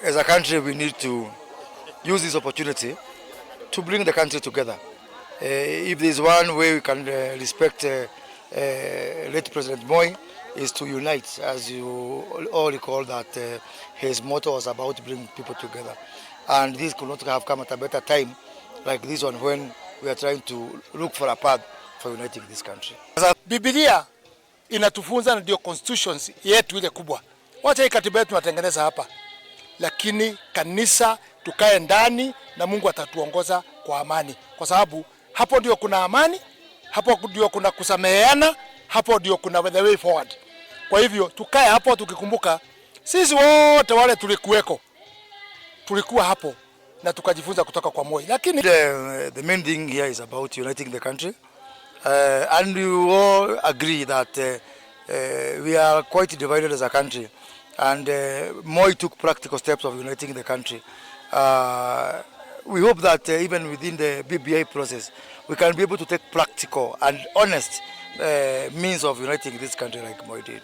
as a country, we need to use this opportunity to bring the country together. If there's one way we can respect late President Moi, is to unite. As you all recall that his motto was about to bring people together. And this could not have come at a better time like this one when we are trying to look for a path for uniting this country. Biblia inatufunza ndio constitutions yetu ile kubwa. Wacha hii katiba yetu tunatengeneza hapa. Lakini kanisa tukae ndani na Mungu atatuongoza kwa amani. Kwa sababu hapo ndio kuna amani, hapo ndio kuna kusameheana, hapo ndio kuna the way forward. Kwa hivyo tukae hapo tukikumbuka sisi wote wale tulikuwa hapo na tukajifunza kutoka kwa Moi. Lakini the main thing here is about uniting the country. And we all agree that we are quite divided as a country, and Moi took practical steps of uniting the country. We hope that even within the BBI process, we can be able to take practical and honest means of uniting this country like Moi did.